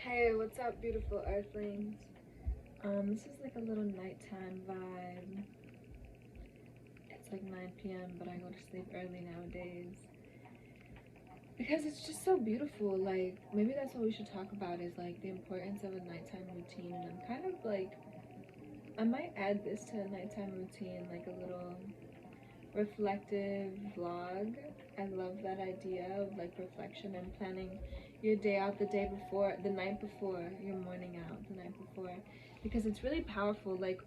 Hey, what's up, beautiful earthlings? This is like a little nighttime vibe. It's like 9 p.m., but I go to sleep early nowadays because it's just so beautiful. Like, maybe that's what we should talk about, is like the importance of a nighttime routine. And I'm kind of like, I might add this to a nighttime routine, like a little reflective vlog. I love that idea of like reflection and planning your day out the day before, the night before, your morning out the night before, because it's really powerful, like,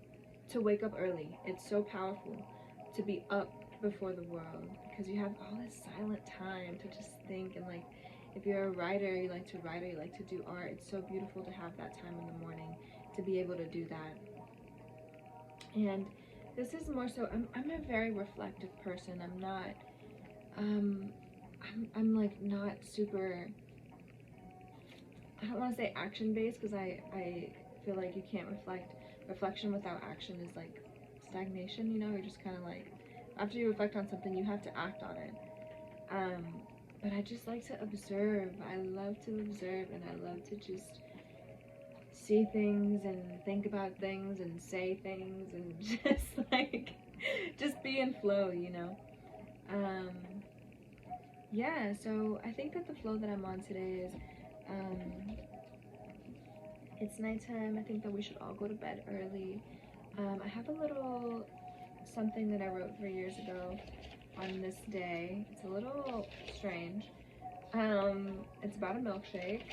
to wake up early. It's so powerful to be up before the world, because you have all this silent time to just think. And like, if you're a writer, you like to write, or you like to do art, it's so beautiful to have that time in the morning to be able to do that. And this is more so, I'm a very reflective person. I'm not I'm like not super, I don't want to say action based, because I feel like you can't reflection without action is like stagnation, you know. You're just kind of like, after you reflect on something, you have to act on it. um but I just like to observe. I love to observe, and I love to just see things and think about things and say things and just like just be in flow, you know. um yeah, so I think that the flow that I'm on today is, um it's nighttime. I think that we should all go to bed early. I have a little something that I wrote 3 years ago on this day. It's a little strange. It's about a milkshake,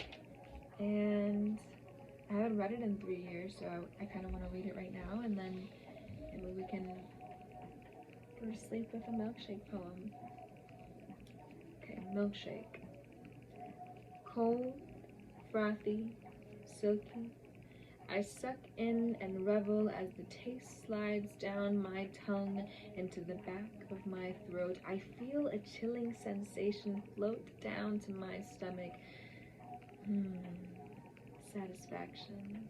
and I haven't read it in 3 years, so I kind of want to read it right now, and then maybe we can go to sleep with a milkshake poem. Okay, milkshake. Cold, frothy, silky, I suck in and revel as the taste slides down my tongue into the back of my throat. I feel a chilling sensation float down to my stomach. Satisfaction.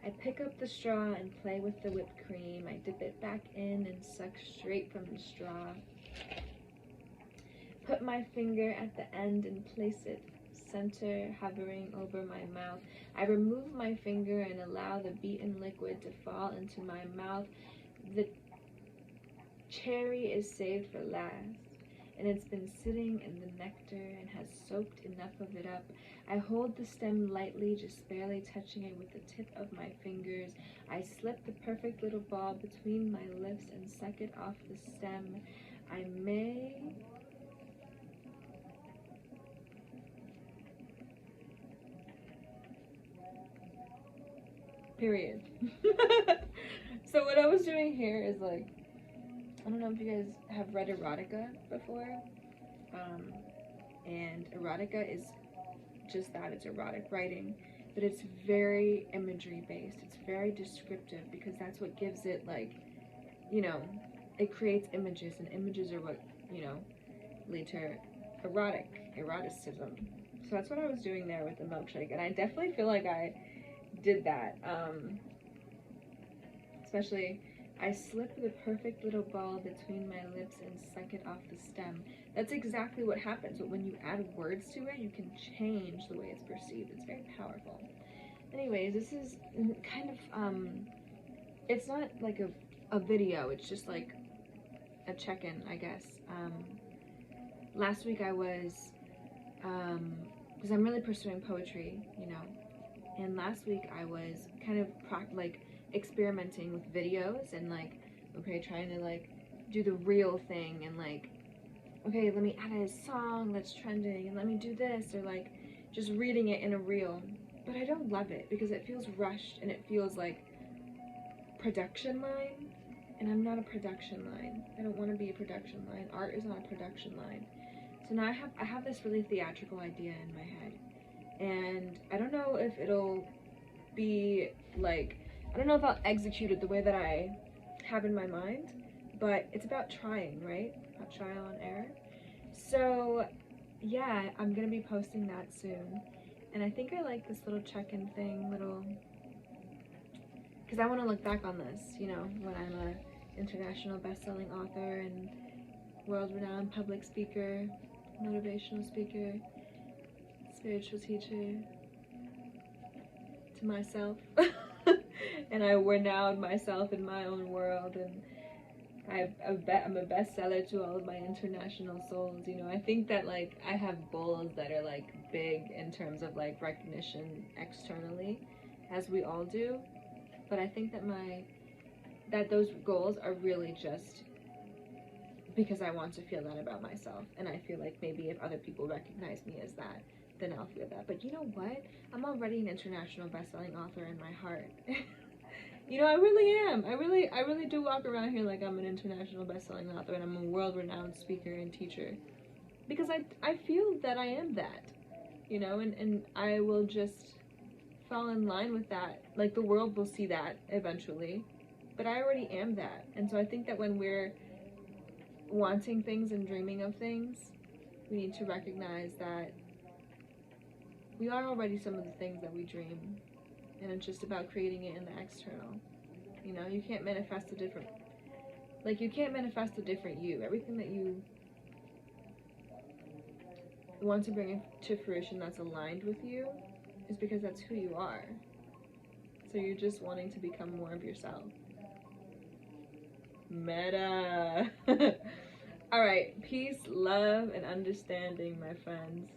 I pick up the straw and play with the whipped cream. I dip it back in and suck straight from the straw. Put my finger at the end and place it center, hovering over my mouth. I remove my finger and allow the beaten liquid to fall into my mouth. The cherry is saved for last, and it's been sitting in the nectar and has soaked enough of it up. I hold the stem lightly, just barely touching it with the tip of my fingers. I slip the perfect little ball between my lips and suck it off the stem. I may period. So what I was doing here is like, I don't know if you guys have read erotica before. And erotica is just that, it's erotic writing, but it's very imagery based. It's very descriptive, because that's what gives it, like, you know, it creates images, and images are what, you know, lead to eroticism. So that's what I was doing there with the milkshake, and I definitely feel like I did that. Especially, I slip the perfect little ball between my lips and suck it off the stem. That's exactly what happens. But when you add words to it, you can change the way it's perceived. It's very powerful. Anyways, this is kind of, it's not like a video. It's just like a check-in, I guess. Last week I was, because I'm really pursuing poetry, you know. And last week I was kind of like experimenting with videos, and like, okay, trying to like do the real thing, and like, okay, let me add a song that's trending, and let me do this, or like just reading it in a reel. But I don't love it, because it feels rushed, and it feels like production line, and I'm not a production line. I don't want to be a production line. Art is not a production line. So now I have this really theatrical idea in my head, and I don't know if it'll be like, I don't know if I'll execute it the way that I have in my mind, but it's about trying, right? About trial and error. So yeah, I'm gonna be posting that soon, and I think I like this little check-in thing, because I want to look back on this, you know, when I'm a international best-selling author and world-renowned public speaker, motivational speaker, spiritual teacher, to myself. And I renowned myself in my own world, and I'm a bestseller to all of my international souls. You know, I think that like I have goals that are like big in terms of like recognition externally, as we all do. But I think that those goals are really just because I want to feel that about myself, and I feel like maybe if other people recognize me as that, then I'll feel that. But you know what? I'm already an international best-selling author in my heart. You know, I really am. I really do walk around here like I'm an international best-selling author and I'm a world-renowned speaker and teacher. Because I feel that I am that, you know, and I will just fall in line with that. Like, the world will see that eventually, but I already am that. And so I think that when we're wanting things and dreaming of things, we need to recognize that we are already some of the things that we dream, and it's just about creating it in the external. You know, you can't manifest a different, like, you can't manifest a different you. Everything that you want to bring into fruition that's aligned with you is because that's who you are. So you're just wanting to become more of yourself. Meta. All right, peace, love, and understanding, my friends.